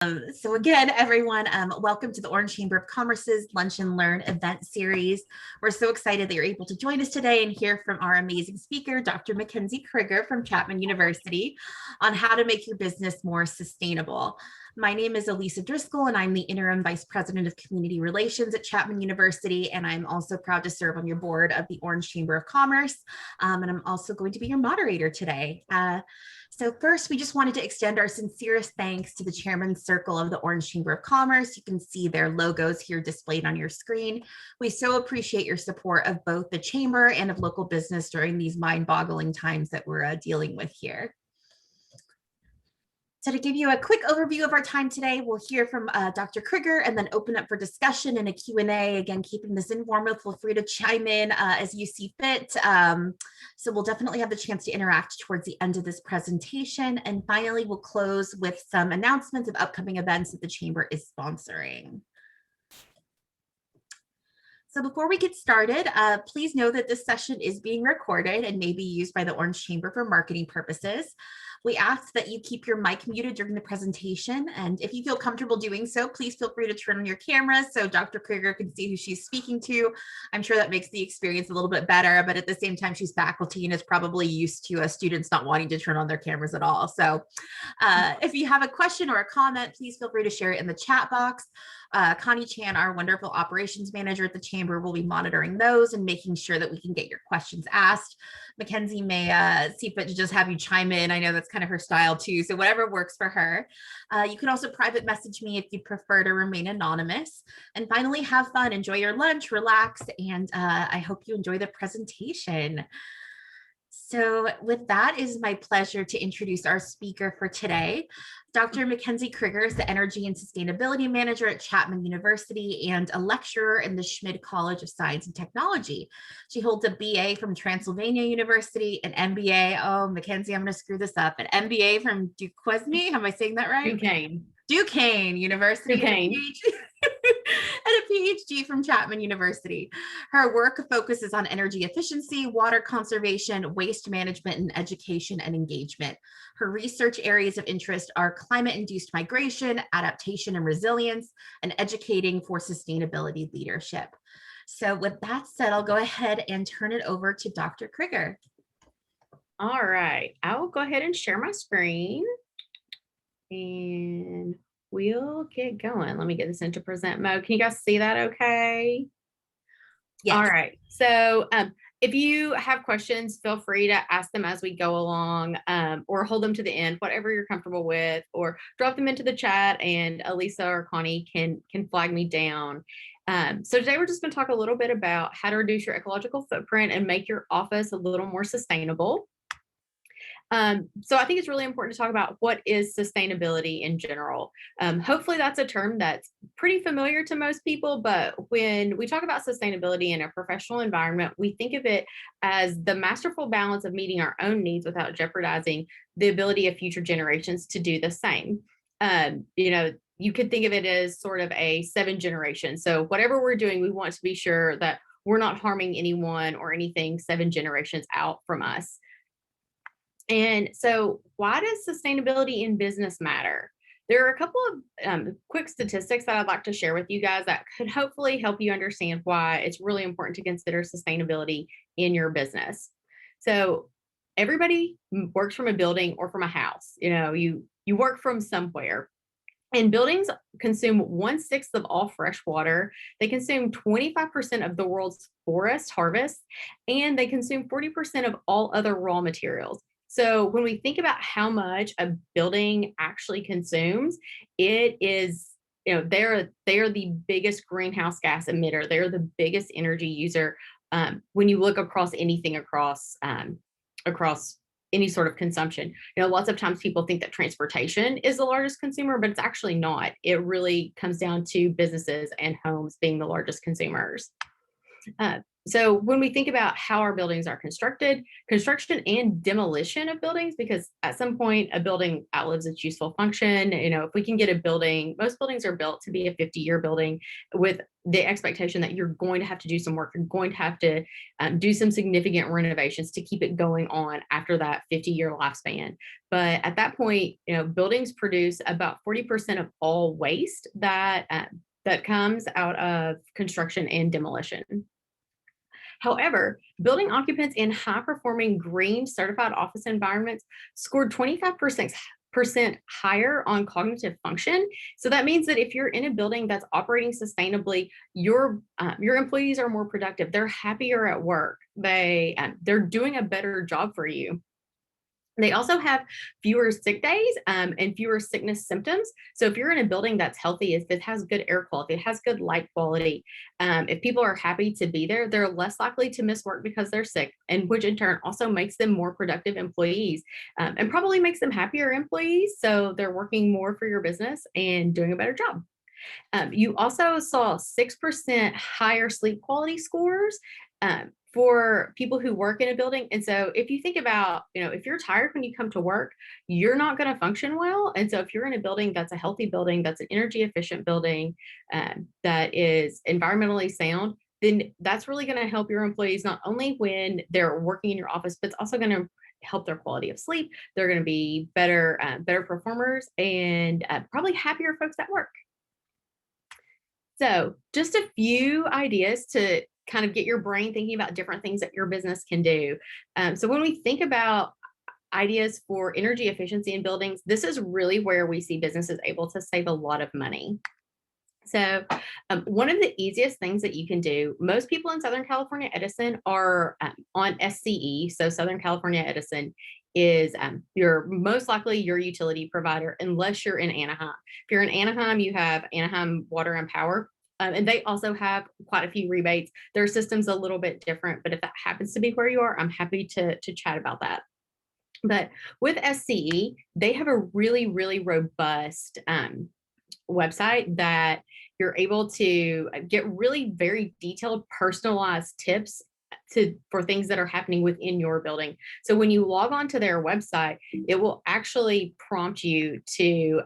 So again, everyone, welcome to the Orange Chamber of Commerce's Lunch and Learn event series. We're so excited that you're able to join us today and hear from our amazing speaker, Dr. Mackenzie Crigger from Chapman University, on how to make your business more sustainable. My name is Elisa Driscoll, and I'm the Interim Vice President of Community Relations at Chapman University, and I'm also proud to serve on your board of the Orange Chamber of Commerce, and I'm also going to be your moderator today. So first, we just wanted to extend our sincerest thanks to the Chairman's Circle of the Orange Chamber of Commerce. You can see their logos here displayed on your screen. We so appreciate your support of both the Chamber and of local business during these mind-boggling times that we're dealing with here. So to give you a quick overview of our time today, we'll hear from Dr. Crigger and then open up for discussion and a Q&A. Again, keeping this informal, feel free to chime in as you see fit. So we'll definitely have the chance to interact towards the end of this presentation. And finally, we'll close with some announcements of upcoming events that the Chamber is sponsoring. So before we get started, please know that this session is being recorded and may be used by the Orange Chamber for marketing purposes. We ask that you keep your mic muted during the presentation, and if you feel comfortable doing so, please feel free to turn on your camera so Dr. Crigger can see who she's speaking to. I'm sure that makes the experience a little bit better, but at the same time, she's faculty and is probably used to students not wanting to turn on their cameras at all. So if you have a question or a comment, please feel free to share it in the chat box. Connie Chan, our wonderful operations manager at the Chamber, will be monitoring those and making sure that we can get your questions asked. Mackenzie may see fit to just have you chime in. I know that's kind of her style too, so whatever works for her. You can also private message me if you prefer to remain anonymous. And finally, have fun, enjoy your lunch, relax, and I hope you enjoy the presentation. So with that, it is my pleasure to introduce our speaker for today. Dr. Mackenzie Crigger is the Energy and Sustainability Manager at Chapman University and a lecturer in the Schmid College of Science and Technology. She holds a BA from Transylvania University, an MBA, oh, Mackenzie, I'm going to screw this up, an MBA from Duquesne, am I saying that right? Duquesne University. And a PhD from Chapman University. Her work focuses on energy efficiency, water conservation, waste management, and education and engagement. Her research areas of interest are climate-induced migration, adaptation and resilience, and educating for sustainability leadership. So with that said, I'll go ahead and turn it over to Dr. Crigger. All right, I will go ahead and share my screen. And we'll get going. Let me get this into present mode. Can you guys see that okay? Yes. All right. So if you have questions, feel free to ask them as we go along, or hold them to the end, whatever you're comfortable with, or drop them into the chat and Elisa or Connie can flag me down. So today we're just going to talk a little bit about how to reduce your ecological footprint and make your office a little more sustainable. So I think it's really important to talk about what is sustainability in general. Hopefully that's a term that's pretty familiar to most people, but when we talk about sustainability in a professional environment, we think of it as the masterful balance of meeting our own needs without jeopardizing the ability of future generations to do the same. You could think of it as sort of a 7 generation. So whatever we're doing, we want to be sure that we're not harming anyone or anything 7 generations out from us. And so why does sustainability in business matter? There are a couple of quick statistics that I'd like to share with you guys that could hopefully help you understand why it's really important to consider sustainability in your business. So everybody works from a building or from a house. You work from somewhere. And buildings consume 1/6 of all fresh water. They consume 25% of the world's forest harvest, and they consume 40% of all other raw materials. So when we think about how much a building actually consumes, it is, they're the biggest greenhouse gas emitter. They're the biggest energy user when you look across anything across any sort of consumption. Lots of times people think that transportation is the largest consumer, but it's actually not. It really comes down to businesses and homes being the largest consumers. So when we think about how our buildings are constructed, construction and demolition of buildings, because at some point a building outlives its useful function. If we can get a building, most buildings are built to be a 50-year building with the expectation that you're going to have to do some work. You're going to have to do some significant renovations to keep it going on after that 50-year lifespan. But at that point, buildings produce about 40% of all waste that comes out of construction and demolition. However, building occupants in high-performing green certified office environments scored 25% higher on cognitive function. So that means that if you're in a building that's operating sustainably, your employees are more productive. They're happier at work. They're doing a better job for you. They also have fewer sick days and fewer sickness symptoms. So if you're in a building that's healthy, if it has good air quality, it has good light quality, if people are happy to be there, they're less likely to miss work because they're sick, and which in turn also makes them more productive employees and probably makes them happier employees. So they're working more for your business and doing a better job. You also saw 6% higher sleep quality scores for people who work in a building. And so if you think about, if you're tired when you come to work, you're not going to function well. And so if you're in a building that's a healthy building, that's an energy efficient building, that is environmentally sound, then that's really going to help your employees not only when they're working in your office, but it's also going to help their quality of sleep. They're going to be better performers and probably happier folks at work. So just a few ideas to kind of get your brain thinking about different things that your business can do. So when we think about ideas for energy efficiency in buildings, this is really where we see businesses able to save a lot of money. So one of the easiest things that you can do, most people in Southern California Edison are on SCE. So Southern California Edison is most likely your utility provider, unless you're in Anaheim. If you're in Anaheim, you have Anaheim Water and Power. And they also have quite a few rebates. Their system's a little bit different, but if that happens to be where you are, I'm happy to chat about that. But with SCE, they have a really, really robust website that you're able to get really very detailed, personalized tips for things that are happening within your building. So when you log on to their website, it will actually prompt you to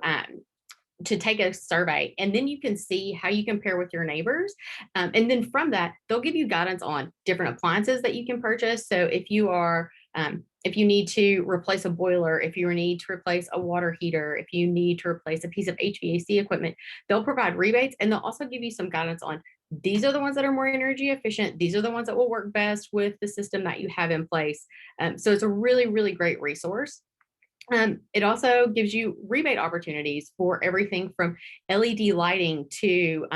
take a survey, and then you can see how you compare with your neighbors. And then from that, they'll give you guidance on different appliances that you can purchase. So if you need to replace a boiler, if you need to replace a water heater, if you need to replace a piece of HVAC equipment, they'll provide rebates, and they'll also give you some guidance on these are the ones that are more energy efficient. These are the ones that will work best with the system that you have in place. So it's a really, really great resource. It also gives you rebate opportunities for everything from LED lighting to,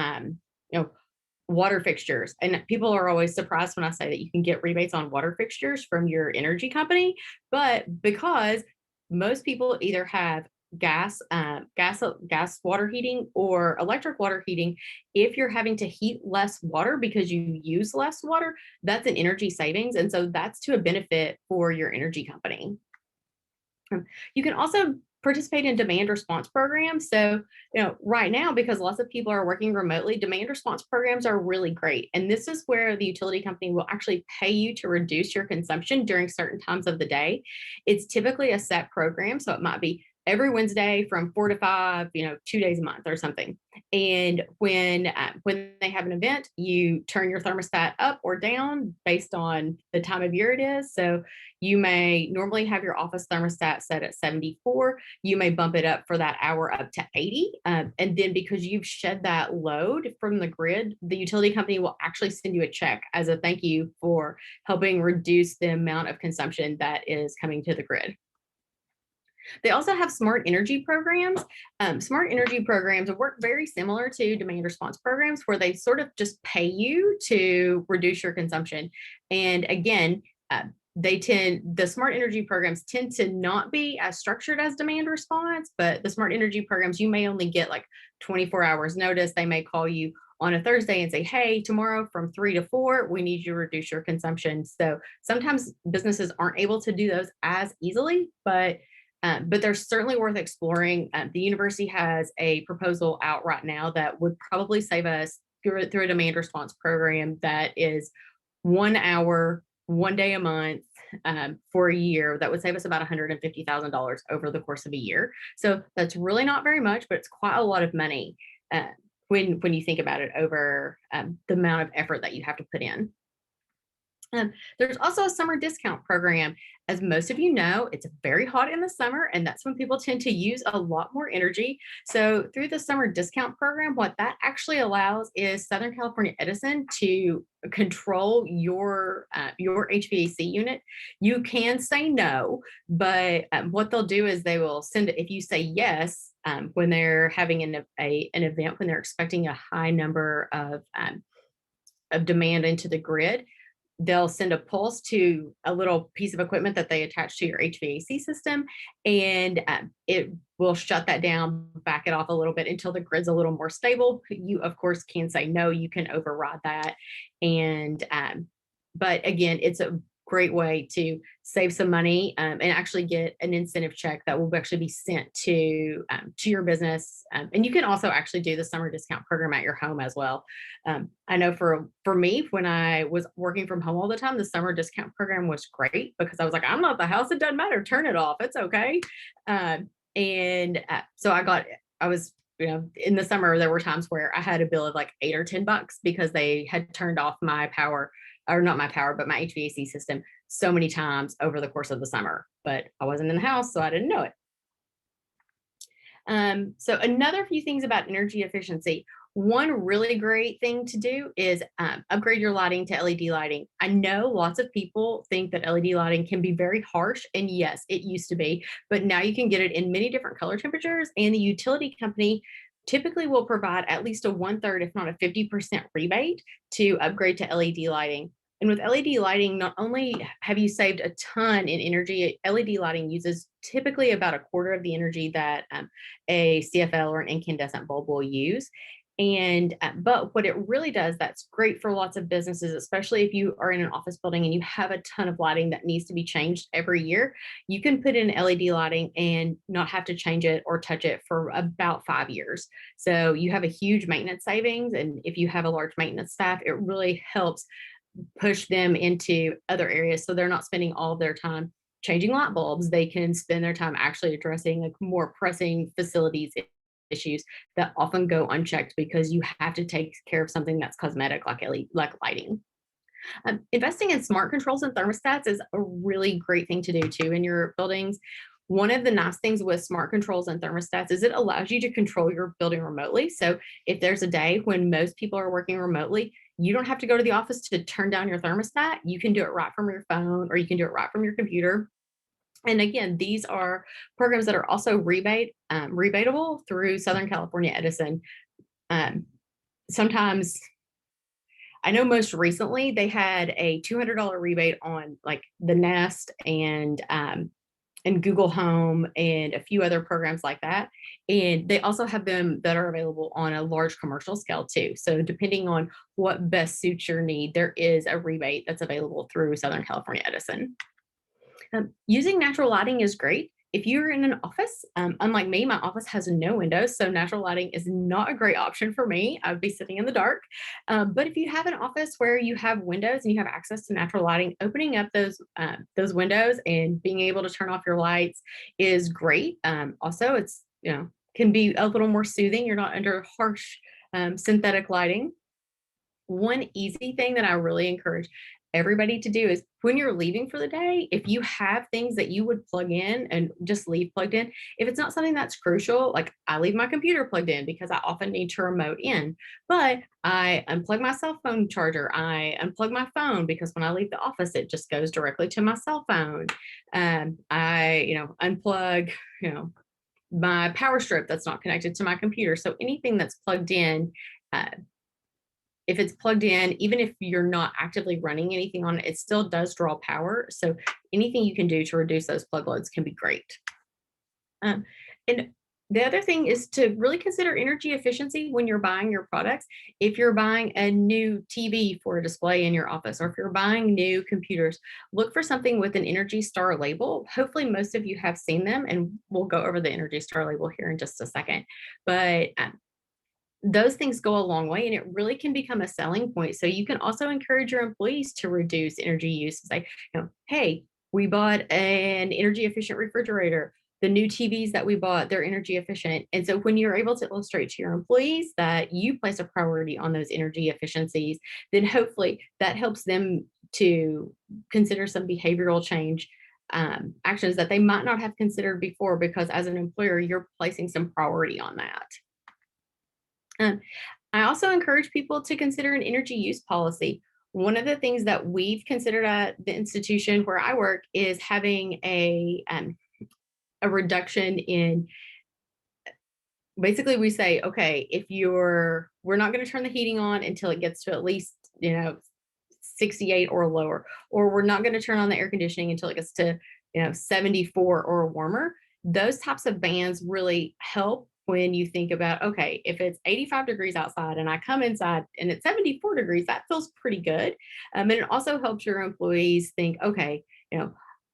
water fixtures. And people are always surprised when I say that you can get rebates on water fixtures from your energy company, but because most people either have gas water heating or electric water heating, if you're having to heat less water because you use less water, that's an energy savings. And so that's to a benefit for your energy company. You can also participate in demand response programs. So, right now, because lots of people are working remotely, demand response programs are really great. And this is where the utility company will actually pay you to reduce your consumption during certain times of the day. It's typically a set program. So it might be every Wednesday from 4 to 5, 2 days a month or something. And when they have an event, you turn your thermostat up or down based on the time of year it is. So you may normally have your office thermostat set at 74. You may bump it up for that hour up to 80. And then because you've shed that load from the grid, the utility company will actually send you a check as a thank you for helping reduce the amount of consumption that is coming to the grid. They also have smart energy programs. Smart energy programs work very similar to demand response programs, where they sort of just pay you to reduce your consumption. And again, the smart energy programs tend to not be as structured as demand response, but the smart energy programs, you may only get like 24 hours notice. They may call you on a Thursday and say, hey, tomorrow from 3 to 4, we need you to reduce your consumption. So sometimes businesses aren't able to do those as easily, but they're certainly worth exploring. The university has a proposal out right now that would probably save us through a demand response program that is 1 hour, 1 day a month for a year, that would save us about $150,000 over the course of a year. So that's really not very much, but it's quite a lot of money when you think about it over the amount of effort that you have to put in. There's also a summer discount program. As most of you know, it's very hot in the summer, and that's when people tend to use a lot more energy. So through the summer discount program, what that actually allows is Southern California Edison to control your HVAC unit. You can say no, but what they'll do is they will send it if you say yes when they're having an event, when they're expecting a high number of demand into the grid. They'll send a pulse to a little piece of equipment that they attach to your HVAC system, and it will shut that down, back it off a little bit until the grid's a little more stable. You, of course, can say no, you can override that. And but again, it's a great way to save some money and actually get an incentive check that will actually be sent to your business. And you can also actually do the summer discount program at your home as well. I know for me, when I was working from home all the time, the summer discount program was great because I was like, I'm not at the house. It doesn't matter. Turn it off. It's okay. So I was, in the summer, there were times where I had a bill of like $8 or $10 because they had turned off my power, or not my power, but my HVAC system so many times over the course of the summer. But I wasn't in the house, so I didn't know it. So another few things about energy efficiency. One really great thing to do is upgrade your lighting to LED lighting. I know lots of people think that LED lighting can be very harsh, and yes, it used to be, but now you can get it in many different color temperatures, and the utility company typically will provide at least a 1/3, if not a 50% rebate to upgrade to LED lighting. And with LED lighting, not only have you saved a ton in energy, LED lighting uses typically about a quarter of the energy that a CFL or an incandescent bulb will use. And but what it really does, that's great for lots of businesses, especially if you are in an office building and you have a ton of lighting that needs to be changed every year. You can put in LED lighting and not have to change it or touch it for about 5 years. So you have a huge maintenance savings. And if you have a large maintenance staff, it really helps push them into other areas. So they're not spending all of their time changing light bulbs. They can spend their time actually addressing like more pressing facilities issues that often go unchecked because you have to take care of something that's cosmetic like lighting. Investing in smart controls and thermostats is a really great thing to do too in your buildings. One of the nice things with smart controls and thermostats is it allows you to control your building remotely. So if there's a day when most people are working remotely, you don't have to go to the office to turn down your thermostat. You can do it right from your phone, or you can do it right from your computer. And again, these are programs that are also rebatable through Southern California Edison. Sometimes, I know most recently they had a $200 rebate on like the Nest and Google Home and a few other programs like that. And they also have them that are available on a large commercial scale too. So depending on what best suits your need, there is a rebate that's available through Southern California Edison. Using natural lighting is great. If you're in an office, unlike me, my office has no windows, so natural lighting is not a great option for me. I would be sitting in the dark. But if you have an office where you have windows and you have access to natural lighting, opening up those windows and being able to turn off your lights is great. Also, it's can be a little more soothing. You're not under harsh synthetic lighting. One easy thing that I really encourage everybody to do is when you're leaving for the day, if you have things that you would plug in and just leave plugged in, if it's not something that's crucial, like I leave my computer plugged in because I often need to remote in, but I unplug my cell phone charger. I unplug my phone because when I leave the office, it just goes directly to my cell phone. I, unplug, my power strip that's not connected to my computer. So anything that's plugged in, if it's plugged in, even if you're not actively running anything on it, it still does draw power. So anything you can do to reduce those plug loads can be great. And the other thing is to really consider energy efficiency when you're buying your products. If you're buying a new TV for a display in your office, or if you're buying new computers, look for something with an Energy Star label. Hopefully most of you have seen them, and we'll go over the Energy Star label here in just a second. But those things go a long way, and it really can become a selling point. So you can also encourage your employees to reduce energy use. Say, hey, we bought an energy efficient refrigerator. The new TVs that we bought, they're energy efficient. And so when you're able to illustrate to your employees that you place a priority on those energy efficiencies, then hopefully that helps them to consider some behavioral change actions that they might not have considered before, because as an employer, you're placing some priority on that. I also encourage people to consider an energy use policy. One of the things that we've considered at the institution where I work is having a reduction in, basically we say, okay, we're not going to turn the heating on until it gets to at least, 68 or lower, or we're not going to turn on the air conditioning until it gets to, 74 or warmer. Those types of bands really help when you think about, okay, if it's 85 degrees outside and I come inside and it's 74 degrees, that feels pretty good. And it also helps your employees think, okay,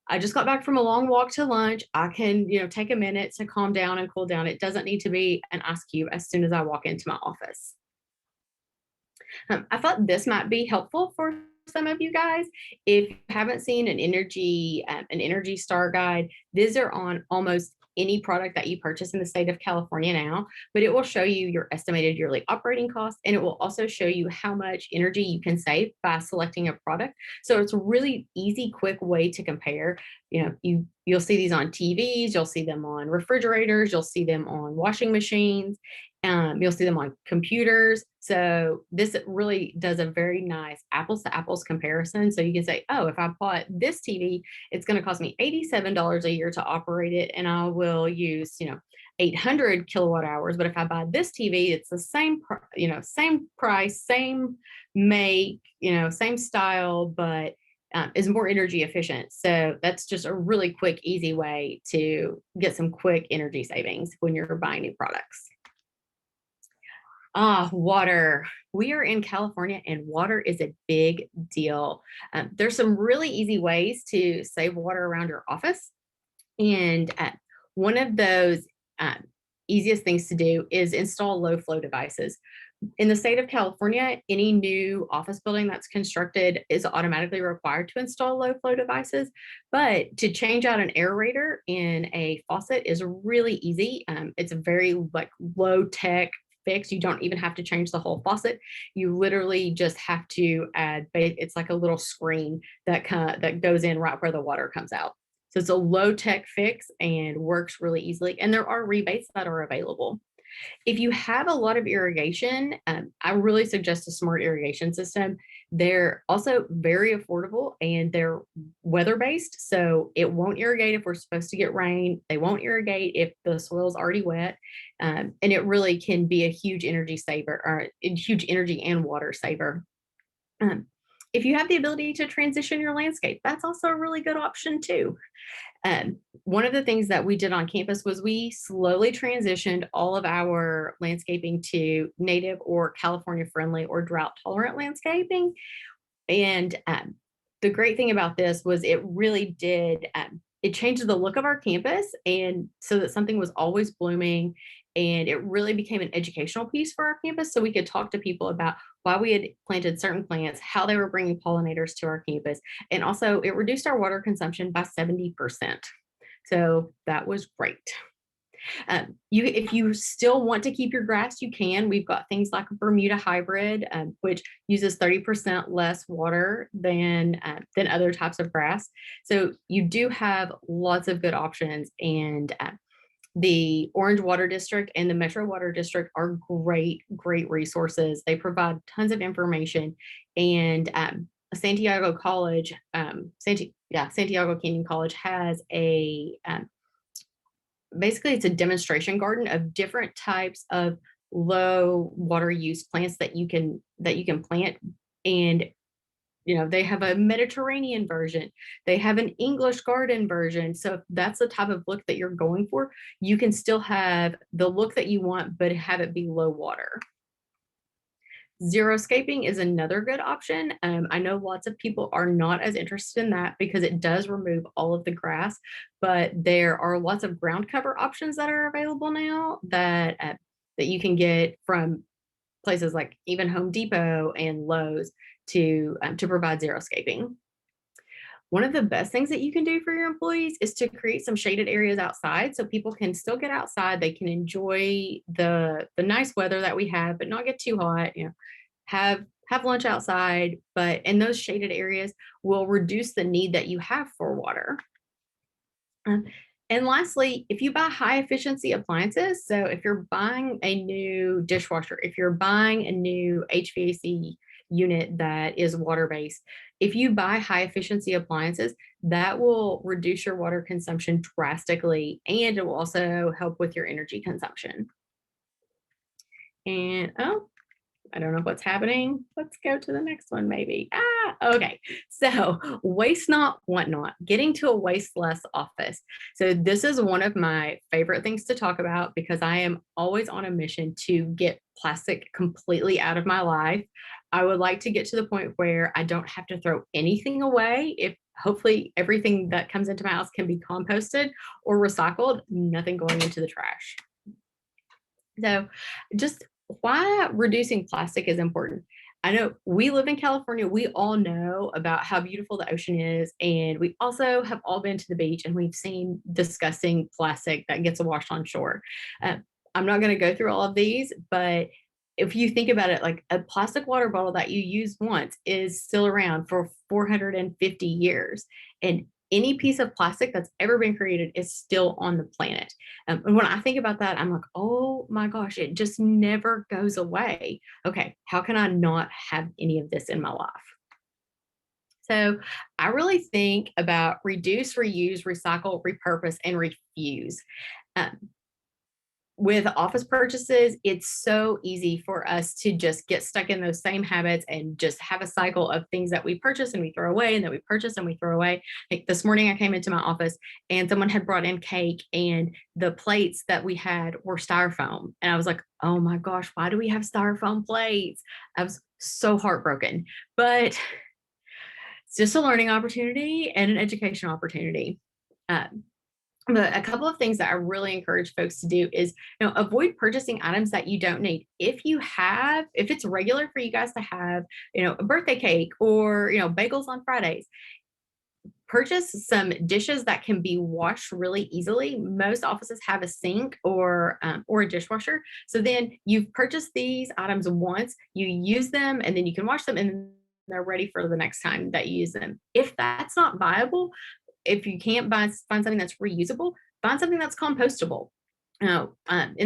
I just got back from a long walk to lunch. I can, take a minute to calm down and cool down. It doesn't need to be an ice cube as soon as I walk into my office. I thought this might be helpful for some of you guys. If you haven't seen an Energy Star guide, these are on almost any product that you purchase in the state of California now, but it will show you your estimated yearly operating costs, and it will also show you how much energy you can save by selecting a product. So it's a really easy, quick way to compare. You'll see these on TVs, you'll see them on refrigerators, you'll see them on washing machines, you'll see them on computers. So this really does a very nice apples to apples comparison. So you can say, oh, if I bought this TV, it's going to cost me $87 a year to operate it, and I will use, 800 kilowatt hours. But if I buy this TV, it's the same, same price, same make, same style, but is more energy efficient. So that's just a really quick, easy way to get some quick energy savings when you're buying new products. Water. We are in California and water is a big deal. There's some really easy ways to save water around your office. And one of those easiest things to do is install low flow devices. In the state of California, any new office building that's constructed is automatically required to install low flow devices. But to change out an aerator in a faucet is really easy. It's a very low tech fix. You don't even have to change the whole faucet. You literally just have to add, it's like a little screen that goes in right where the water comes out. So it's a low tech fix and works really easily. And there are rebates that are available. If you have a lot of irrigation, I really suggest a smart irrigation system. They're also very affordable and they're weather-based. So it won't irrigate if we're supposed to get rain. They won't irrigate if the soil's already wet. And it really can be a huge energy saver, or a huge energy and water saver. If you have the ability to transition your landscape, that's also a really good option too. One of the things that we did on campus was we slowly transitioned all of our landscaping to native or California friendly or drought tolerant landscaping. And the great thing about this was it really did, it changed the look of our campus, and so that something was always blooming. And it really became an educational piece for our campus. So we could talk to people about why we had planted certain plants, how they were bringing pollinators to our campus. And also it reduced our water consumption by 70%. So that was great. If you still want to keep your grass, you can. We've got things like a Bermuda hybrid, which uses 30% less water than other types of grass. So you do have lots of good options. And the Orange Water District and the Metro Water District are great resources. They provide tons of information. And Santiago College, Santiago Canyon College has basically it's a demonstration garden of different types of low water use plants that you can plant. And they have a Mediterranean version. They have an English garden version. So if that's the type of look that you're going for, you can still have the look that you want, but have it be low water. Xeriscaping is another good option. I know lots of people are not as interested in that because it does remove all of the grass, but there are lots of ground cover options that are available now that you can get from places like even Home Depot and Lowe's to provide xeriscaping. One of the best things that you can do for your employees is to create some shaded areas outside so people can still get outside. They can enjoy the nice weather that we have, but not get too hot. Have lunch outside, but in those shaded areas will reduce the need that you have for water. And lastly, if you buy high efficiency appliances, so if you're buying a new dishwasher, if you're buying a new HVAC unit that is water-based, if you buy high efficiency appliances, that will reduce your water consumption drastically, and it will also help with your energy consumption. And I don't know what's happening. Let's go to the next one, maybe. Okay. So waste not, want not, getting to a waste less office. So this is one of my favorite things to talk about because I am always on a mission to get plastic completely out of my life. I would like to get to the point where I don't have to throw anything away. If hopefully everything that comes into my house can be composted or recycled, nothing going into the trash. So just why reducing plastic is important. I know we live in California. We all know about how beautiful the ocean is. And we also have all been to the beach and we've seen disgusting plastic that gets washed on shore. I'm not going to go through all of these, but if you think about it, like a plastic water bottle that you use once is still around for 450 years. And any piece of plastic that's ever been created is still on the planet. And when I think about that, I'm like, oh my gosh, it just never goes away. Okay, how can I not have any of this in my life? So I really think about reduce, reuse, recycle, repurpose, and refuse. With office purchases, it's so easy for us to just get stuck in those same habits and just have a cycle of things that we purchase and we throw away and that we purchase and we throw away. Like this morning, I came into my office and someone had brought in cake and the plates that we had were styrofoam. And I was like, oh my gosh, why do we have styrofoam plates? I was so heartbroken, but it's just a learning opportunity and an education opportunity. But a couple of things that I really encourage folks to do is, avoid purchasing items that you don't need. If it's regular for you guys to have, a birthday cake or, bagels on Fridays, purchase some dishes that can be washed really easily. Most offices have a sink or a dishwasher. So then you've purchased these items once, you use them, and then you can wash them and they're ready for the next time that you use them. If that's not viable, if you can't find something that's reusable, find something that's compostable. In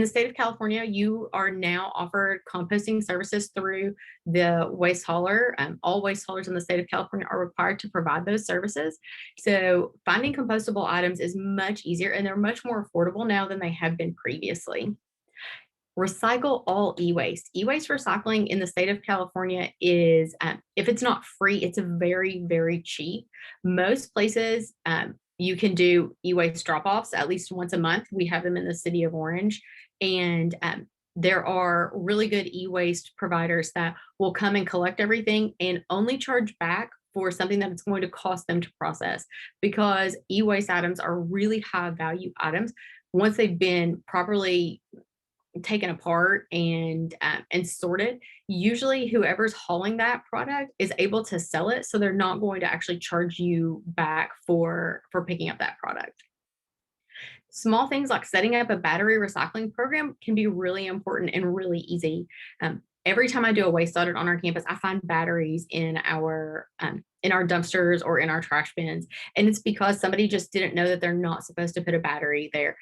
the state of California, you are now offered composting services through the waste hauler. All waste haulers in the state of California are required to provide those services. So finding compostable items is much easier and they're much more affordable now than they have been previously. Recycle all e-waste. E-waste recycling in the state of California is, if it's not free, it's very, very cheap. Most places you can do e-waste drop-offs at least once a month. We have them in the city of Orange. And there are really good e-waste providers that will come and collect everything and only charge back for something that it's going to cost them to process, because e-waste items are really high value items. Once they've been properly taken apart and sorted, usually whoever's hauling that product is able to sell it, so they're not going to actually charge you back for picking up that product. Small things like setting up a battery recycling program can be really important and really easy. Every time I do a waste audit on our campus, I find batteries in our dumpsters or in our trash bins. And it's because somebody just didn't know that they're not supposed to put a battery there.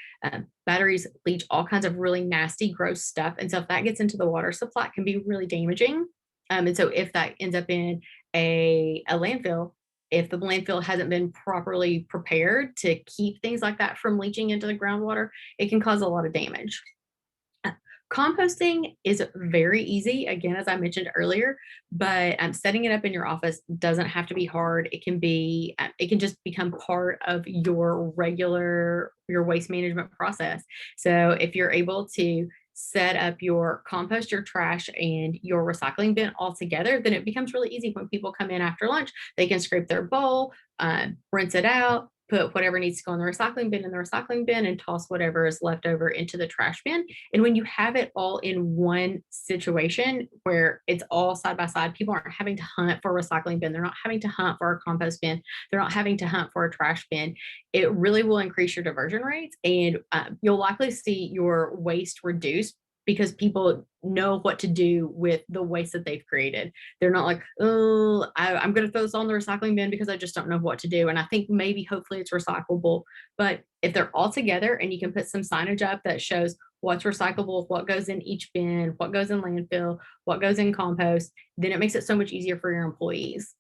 Batteries leach all kinds of really nasty, gross stuff. And so if that gets into the water supply, it can be really damaging. And so if that ends up in a landfill, if the landfill hasn't been properly prepared to keep things like that from leaching into the groundwater, it can cause a lot of damage. Composting is very easy, again, as I mentioned earlier, but setting it up in your office doesn't have to be hard. It can just become part of your waste management process. So if you're able to set up your compost, your trash, and your recycling bin all together, then it becomes really easy when people come in after lunch. They can scrape their bowl, rinse it out, put whatever needs to go in the recycling bin in the recycling bin, and toss whatever is left over into the trash bin. And when you have it all in one situation where it's all side by side, people aren't having to hunt for a recycling bin. They're not having to hunt for a compost bin. They're not having to hunt for a trash bin. It really will increase your diversion rates, and you'll likely see your waste reduce because people know what to do with the waste that they've created. They're not like, oh, I'm going to throw this on the recycling bin because I just don't know what to do. And I think maybe hopefully it's recyclable. But if they're all together and you can put some signage up that shows what's recyclable, what goes in each bin, what goes in landfill, what goes in compost, then it makes it so much easier for your employees.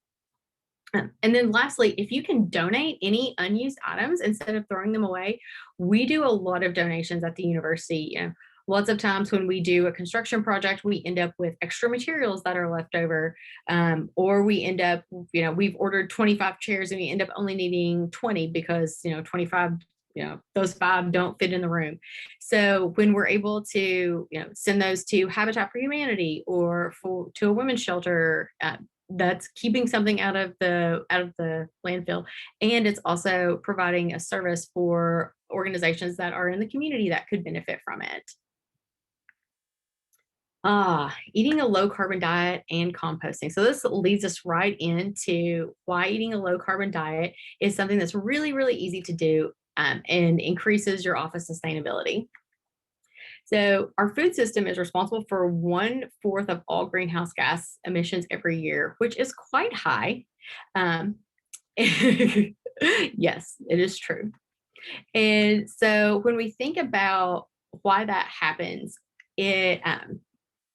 And then lastly, if you can donate any unused items instead of throwing them away, we do a lot of donations at the university. Lots of times when we do a construction project, we end up with extra materials that are left over, or we end up, we've ordered 25 chairs and we end up only needing 20 because, 25, those 5 don't fit in the room. So when we're able to, send those to Habitat for Humanity or to a women's shelter, that's keeping something out of the landfill, and it's also providing a service for organizations that are in the community that could benefit from it. Eating a low carbon diet and composting. So this leads us right into why eating a low carbon diet is something that's really, really easy to do, and increases your office sustainability. So our food system is responsible for 1/4 of all greenhouse gas emissions every year, which is quite high. Yes, it is true. And so when we think about why that happens,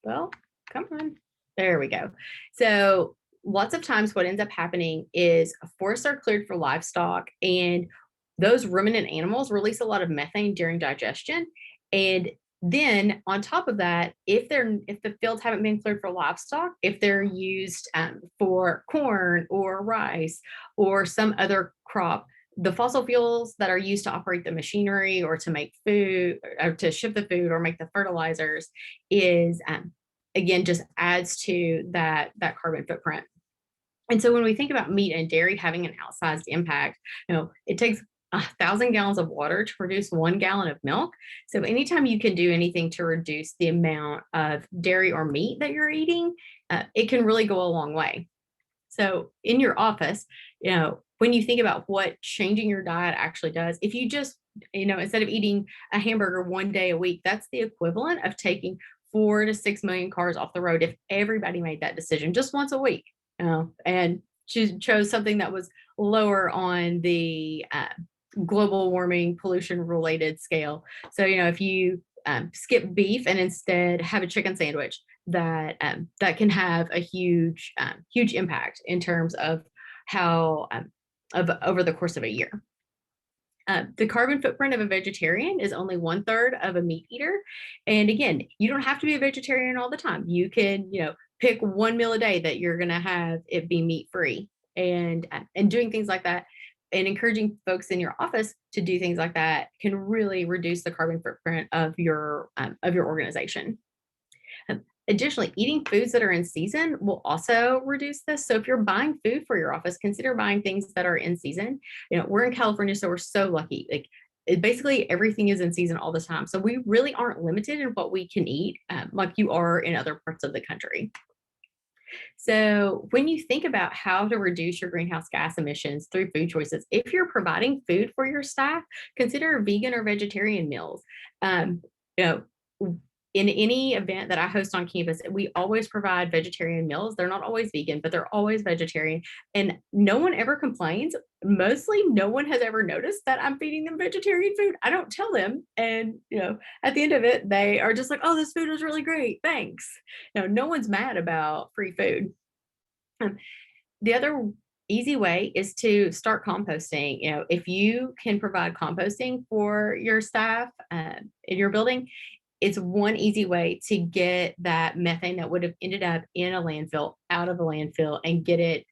well, come on. There we go. So lots of times what ends up happening is forests are cleared for livestock, and those ruminant animals release a lot of methane during digestion. And then on top of that, if the fields haven't been cleared for livestock, if they're used for corn or rice or some other crop, the fossil fuels that are used to operate the machinery or to make food or to ship the food or make the fertilizers is again just adds to that carbon footprint. And so when we think about meat and dairy having an outsized impact, it takes 1,000 gallons of water to produce 1 gallon of milk. So anytime you can do anything to reduce the amount of dairy or meat that you're eating, it can really go a long way. So in your office, when you think about what changing your diet actually does, if you just, instead of eating a hamburger 1 day a week, that's the equivalent of taking 4 to 6 million cars off the road if everybody made that decision just once a week, and chose something that was lower on the global warming pollution related scale. So, if you skip beef and instead have a chicken sandwich, that can have a huge impact in terms of how over the course of a year. The carbon footprint of a vegetarian is only 1/3 of a meat eater. And again, you don't have to be a vegetarian all the time. You can, pick one meal a day that you're going to have it be meat free, and doing things like that and encouraging folks in your office to do things like that can really reduce the carbon footprint of your organization. Additionally, eating foods that are in season will also reduce this. So if you're buying food for your office, consider buying things that are in season. We're in California, so we're so lucky. Basically everything is in season all the time. So we really aren't limited in what we can eat like you are in other parts of the country. So when you think about how to reduce your greenhouse gas emissions through food choices, if you're providing food for your staff, consider vegan or vegetarian meals. In any event that I host on campus, we always provide vegetarian meals. They're not always vegan, but they're always vegetarian. And no one ever complains. Mostly no one has ever noticed that I'm feeding them vegetarian food. I don't tell them. And, at the end of it, they are just like, oh, this food is really great. Thanks. No one's mad about free food. The other easy way is to start composting. If you can provide composting for your staff in your building, it's one easy way to get that methane that would have ended up in a landfill out of a landfill and get it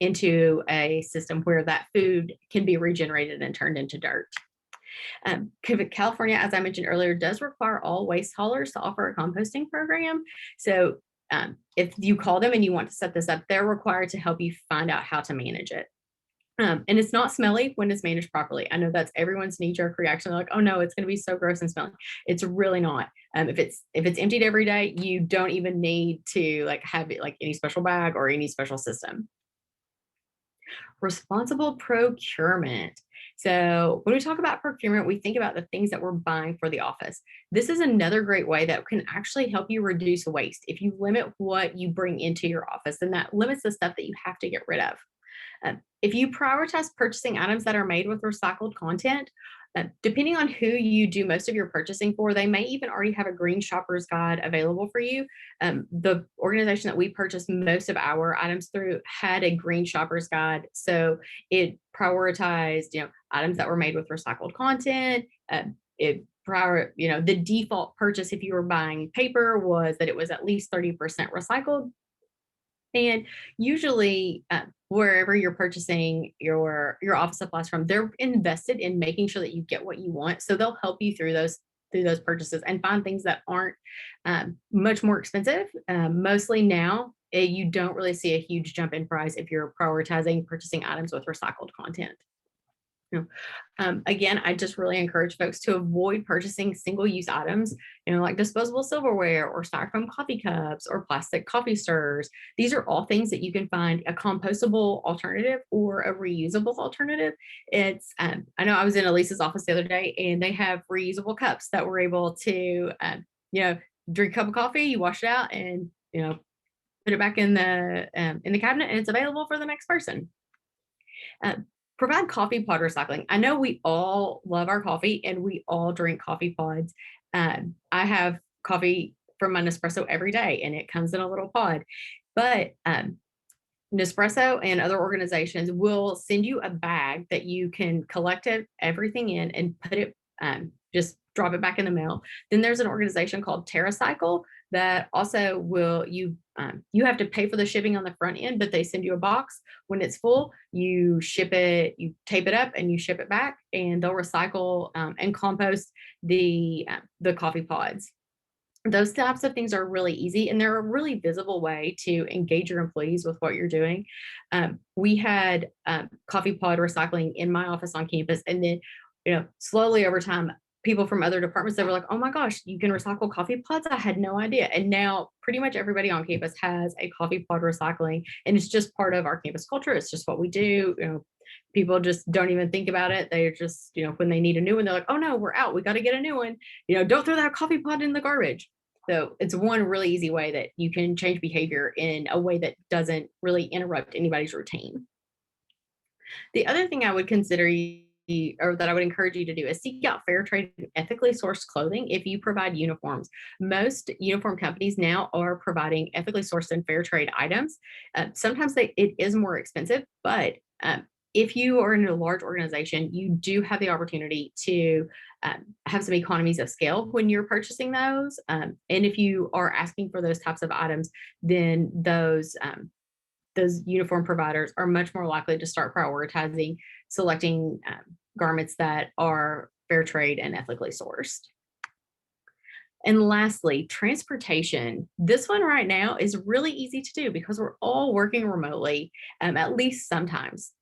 into a system where that food can be regenerated and turned into dirt. California, as I mentioned earlier, does require all waste haulers to offer a composting program. So if you call them and you want to set this up, they're required to help you find out how to manage it. And it's not smelly when it's managed properly. I know that's everyone's knee-jerk reaction. They're like, oh no, it's going to be so gross and smelly. It's really not. If it's emptied every day, you don't even need to like have it like any special bag or any special system. Responsible procurement. So when we talk about procurement, we think about the things that we're buying for the office. This is another great way that can actually help you reduce waste. If you limit what you bring into your office, then that limits the stuff that you have to get rid of. If you prioritize purchasing items that are made with recycled content, depending on who you do most of your purchasing for, they may even already have a green shopper's guide available for you. The organization that we purchased most of our items through had a green shopper's guide. So it prioritized, items that were made with recycled content. The default purchase if you were buying paper was that it was at least 30% recycled. And usually, wherever you're purchasing your office supplies from, they're invested in making sure that you get what you want. So they'll help you through those purchases and find things that aren't much more expensive. Mostly now, you don't really see a huge jump in price if you're prioritizing purchasing items with recycled content. Again, I just really encourage folks to avoid purchasing single-use items, like disposable silverware or styrofoam coffee cups or plastic coffee stirrers. These are all things that you can find a compostable alternative or a reusable alternative. It's, I know I was in Elisa's office the other day and they have reusable cups that we're able to, drink a cup of coffee, you wash it out and, put it back in the cabinet and it's available for the next person. Provide coffee pod recycling. I know we all love our coffee and we all drink coffee pods. I have coffee from my Nespresso every day and it comes in a little pod. But Nespresso and other organizations will send you a bag that you can collect everything in and put it, just drop it back in the mail. Then there's an organization called TerraCycle that also will, you have to pay for the shipping on the front end, but they send you a box. When it's full, you ship it, you tape it up and you ship it back and they'll recycle and compost the coffee pods. Those types of things are really easy and they're a really visible way to engage your employees with what you're doing. We had coffee pod recycling in my office on campus, and then slowly over time, people from other departments that were like, oh my gosh, you can recycle coffee pods. I had no idea. And now pretty much everybody on campus has a coffee pod recycling and it's just part of our campus culture. It's just what we do. People just don't even think about it. They're just, when they need a new one, they're like, oh no, we're out. We got to get a new one. Don't throw that coffee pod in the garbage. So it's one really easy way that you can change behavior in a way that doesn't really interrupt anybody's routine. The other thing I would consider or that I would encourage you to do is seek out fair trade and ethically sourced clothing if you provide uniforms. Most uniform companies now are providing ethically sourced and fair trade items. Sometimes it is more expensive, but if you are in a large organization, you do have the opportunity to have some economies of scale when you're purchasing those. And if you are asking for those types of items, then those uniform providers are much more likely to start prioritizing selecting garments that are fair trade and ethically sourced. And lastly, transportation. This one right now is really easy to do because we're all working remotely, at least sometimes.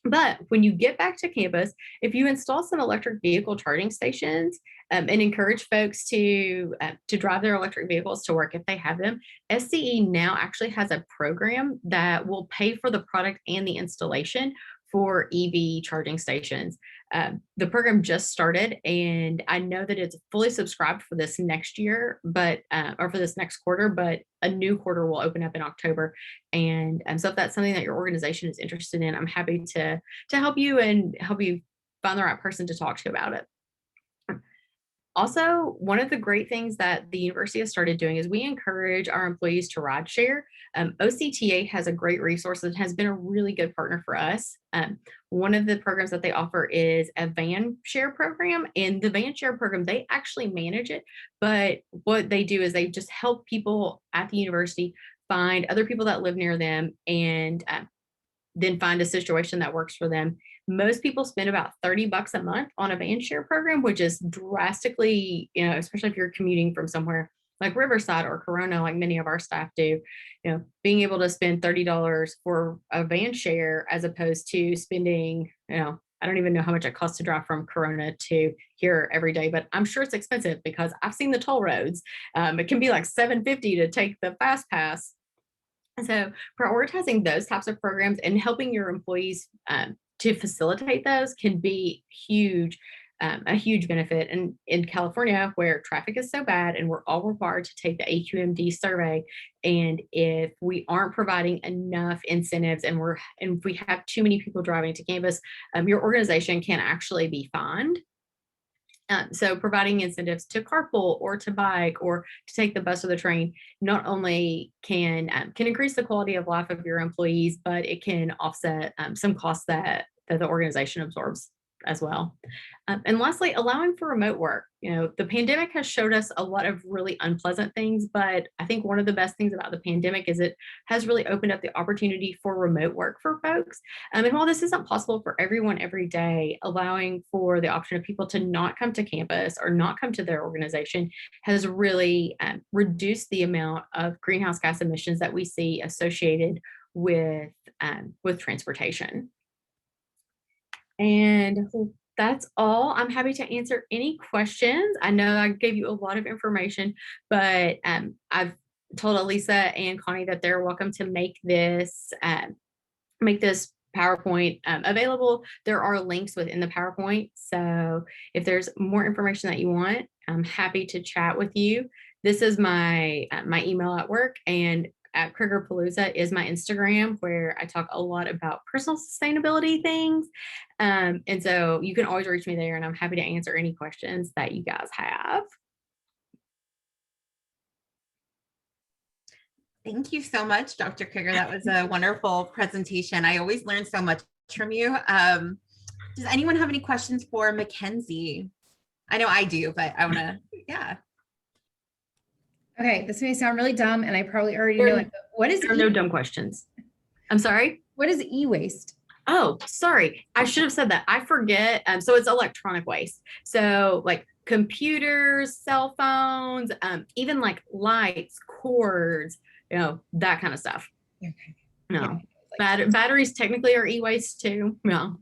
But when you get back to campus, if you install some electric vehicle charging stations and encourage folks to drive their electric vehicles to work if they have them, SCE now actually has a program that will pay for the product and the installation for EV charging stations. The program just started, and I know that it's fully subscribed for this next year, or for this next quarter, but a new quarter will open up in October. And so if that's something that your organization is interested in, I'm happy to help you and help you find the right person to talk to about it. Also, one of the great things that the university has started doing is we encourage our employees to ride share. OCTA has a great resource that has been a really good partner for us. One of the programs that they offer is a van share program, and the van share program, they actually manage it, but what they do is they just help people at the university find other people that live near them and then find a situation that works for them. Most people spend about $30 a month on a van share program, which is drastically, especially if you're commuting from somewhere, like Riverside or Corona, like many of our staff do, being able to spend $30 for a van share as opposed to spending, I don't even know how much it costs to drive from Corona to here every day, but I'm sure it's expensive because I've seen the toll roads. It can be like $7.50 to take the fast pass. And so prioritizing those types of programs and helping your employees to facilitate those can be huge, a huge benefit. And in California, where traffic is so bad and we're all required to take the AQMD survey, and if we aren't providing enough incentives and if we have too many people driving to campus, your organization can actually be fined. So providing incentives to carpool or to bike or to take the bus or the train not only can increase the quality of life of your employees, but it can offset some costs that the organization absorbs as well. And lastly, allowing for remote work. The pandemic has showed us a lot of really unpleasant things, but I think one of the best things about the pandemic is it has really opened up the opportunity for remote work for folks. And while this isn't possible for everyone every day, allowing for the option of people to not come to campus or not come to their organization has really reduced the amount of greenhouse gas emissions that we see associated with transportation. And that's all. I'm happy to answer any questions. I know I gave you a lot of information, but I've told Elisa and Connie that they're welcome to make this PowerPoint available. There are links within the PowerPoint. So if there's more information that you want, I'm happy to chat with you. This is my email at work, and at Crigger Palooza is my Instagram, where I talk a lot about personal sustainability things. And so you can always reach me there, and I'm happy to answer any questions that you guys have. Thank you so much, Dr. Crigger. That was a wonderful presentation. I always learn so much from you. Does anyone have any questions for Mackenzie? I know I do, but I want to, yeah. Okay, this may sound really dumb, and I probably already know it, but what is there are no dumb questions. I'm sorry? What is e-waste? Oh, sorry. I should have said that. I forget. So it's electronic waste. So like computers, cell phones, even like lights, cords, that kind of stuff. Okay. No. Yeah. Batteries technically are e-waste too. No.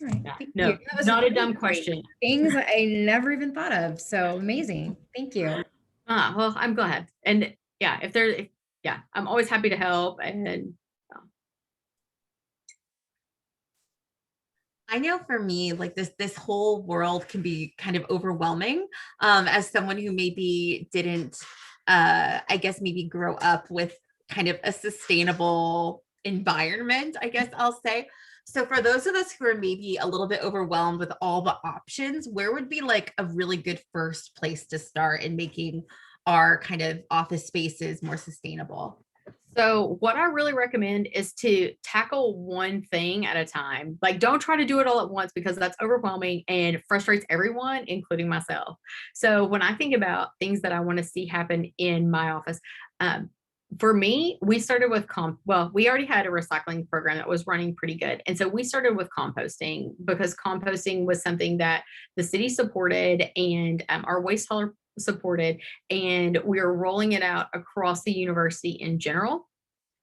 All right. No, not a dumb question. Things I never even thought of. So amazing. Thank you. Well, I'm glad. And yeah, I'm always happy to help. And I know for me, like this whole world can be kind of overwhelming as someone who maybe didn't, I guess, maybe grow up with kind of a sustainable environment, I guess I'll say. So for those of us who are maybe a little bit overwhelmed with all the options, where would be like a really good first place to start in making our kind of office spaces more sustainable? So what I really recommend is to tackle one thing at a time. Like, don't try to do it all at once, because that's overwhelming and frustrates everyone, including myself. So when I think about things that I want to see happen in my office, for me, we started with we already had a recycling program that was running pretty good. And so we started with composting, because composting was something that the city supported and our waste hauler supported, and we are rolling it out across the university in general.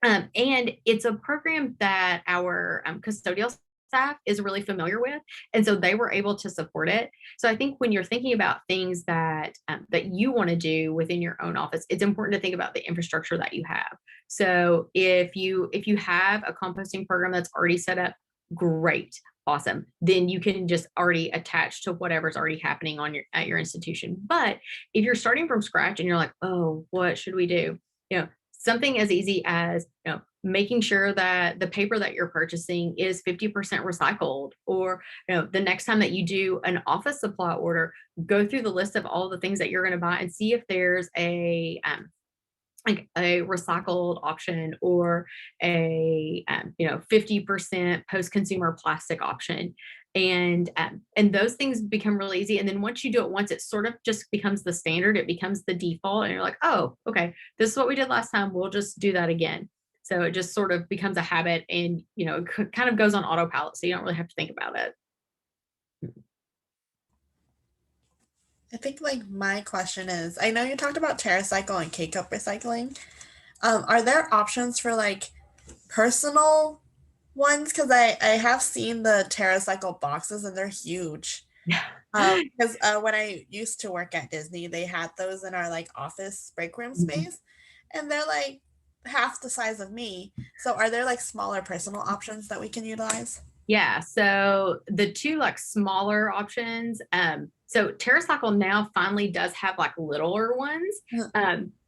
And it's a program that our custodial staff is really familiar with, and so they were able to support it. So I think when you're thinking about things that you want to do within your own office, it's important to think about the infrastructure that you have. So if you have a composting program that's already set up, great, awesome. Then you can just already attach to whatever's already happening at your institution. But if you're starting from scratch and you're like, oh, what should we do? Something as easy as making sure that the paper that you're purchasing is 50% recycled, or the next time that you do an office supply order, go through the list of all the things that you're going to buy and see if there's a recycled option or a 50% post-consumer plastic option. And those things become really easy. And then once you do it once, it sort of just becomes the standard. It becomes the default. And you're like, oh, okay, this is what we did last time. We'll just do that again. So it just sort of becomes a habit, and it kind of goes on autopilot. So you don't really have to think about it. I think like my question is, I know you talked about TerraCycle and K-Cup recycling. Are there options for like personal ones? Because I have seen the TerraCycle boxes and they're huge. Because when I used to work at Disney, they had those in our like office break room space, and they're like half the size of me. So are there like smaller personal options that we can utilize? Yeah, so the two like smaller options, so TerraCycle now finally does have like littler ones.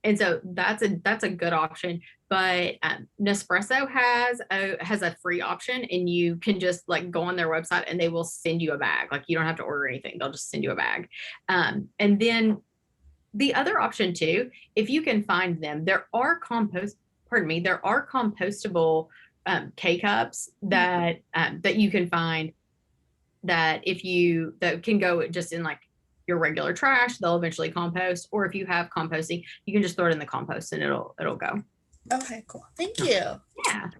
And so that's a good option. But Nespresso has a free option, and you can just like go on their website and they will send you a bag. Like you don't have to order anything, they'll just send you a bag. And then the other option too, if you can find them, there are compostable K-cups that you can find that that can go just in like your regular trash, they'll eventually compost, or if you have composting, you can just throw it in the compost and it'll go. Okay, cool. Thank you. Yeah.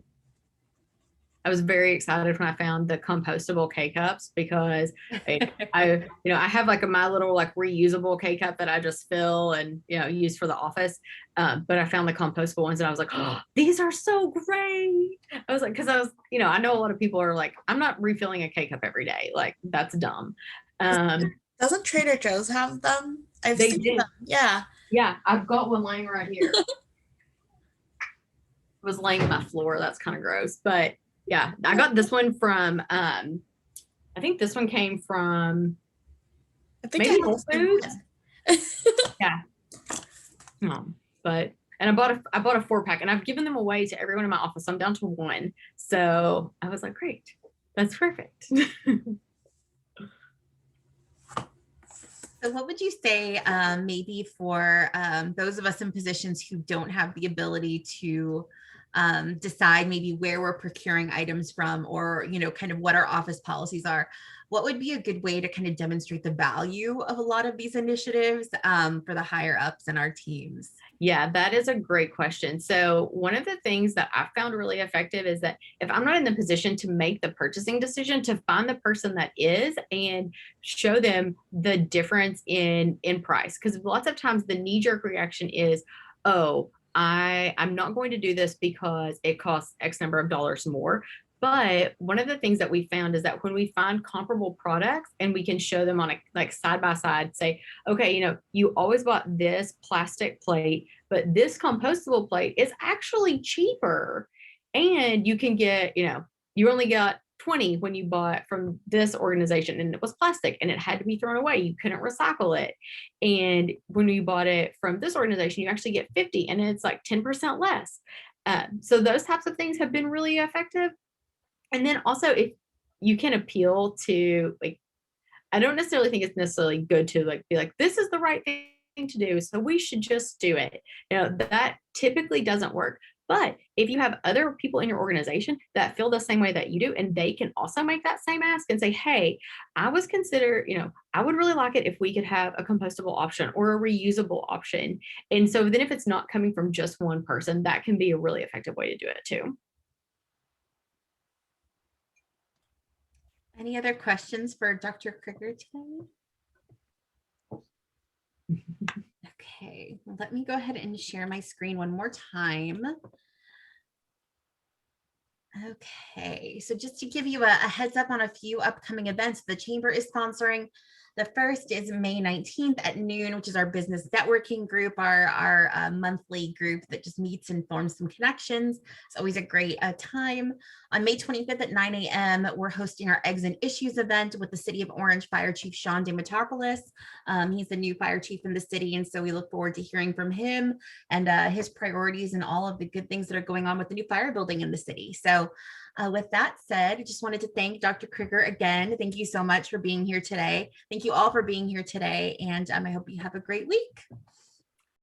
I was very excited when I found the compostable K-cups because I have like my little like reusable K-cup that I just fill and use for the office. But I found the compostable ones and I was like, oh, these are so great. I was like, because I know a lot of people are like, I'm not refilling a K-cup every day. Like that's dumb. Doesn't Trader Joe's have them? I've They seen did. them. Yeah. Yeah, I've got one laying right here. It was laying on my floor. That's kind of gross, but yeah, I got this one from, I think this one came from maybe Whole Foods. Yeah. But, and I bought a 4-pack and I've given them away to everyone in my office. I'm down to one. So I was like, great, that's perfect. So what would you say maybe for those of us in positions who don't have the ability to decide maybe where we're procuring items from, or kind of what our office policies are, what would be a good way to kind of demonstrate the value of a lot of these initiatives for the higher ups in our teams? Yeah, that is a great question. So one of the things that I found really effective is that if I'm not in the position to make the purchasing decision, to find the person that is and show them the difference in price. Because lots of times the knee-jerk reaction is, oh, I'm not going to do this because it costs X number of dollars more. But one of the things that we found is that when we find comparable products and we can show them on a like side by side, say, okay, you always bought this plastic plate, but this compostable plate is actually cheaper. And you can get, you only got 20 when you bought from this organization and it was plastic and it had to be thrown away. You couldn't recycle it. And when you bought it from this organization, you actually get 50 and it's like 10% less. So those types of things have been really effective. And then also if you can appeal to like, I don't necessarily think it's necessarily good to like be like, this is the right thing to do, so we should just do it. That typically doesn't work. But if you have other people in your organization that feel the same way that you do, and they can also make that same ask and say, hey, I would really like it if we could have a compostable option or a reusable option. And so then if it's not coming from just one person, that can be a really effective way to do it too. Any other questions for Dr. Crigger today? Okay, let me go ahead and share my screen one more time. Okay, so just to give you a heads up on a few upcoming events the Chamber is sponsoring. The first is May 19th at noon, which is our business networking group, our monthly group that just meets and forms some connections. It's always a great time. On May 25th at 9 a.m., we're hosting our Eggs and Issues event with the City of Orange Fire Chief Sean DeMatopoulos. He's the new fire chief in the city, and so we look forward to hearing from him and his priorities and all of the good things that are going on with the new fire building in the city. So with that said, I just wanted to thank Dr. Crigger again. Thank you so much for being here today. Thank you all for being here today, and I hope you have a great week.